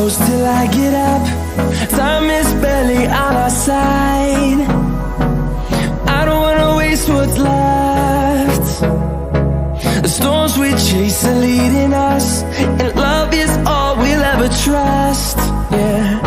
close till I get up. Time is barely on our side. I don't wanna waste what's left. The storms we chase are leading us, and love is all we'll ever trust. Yeah.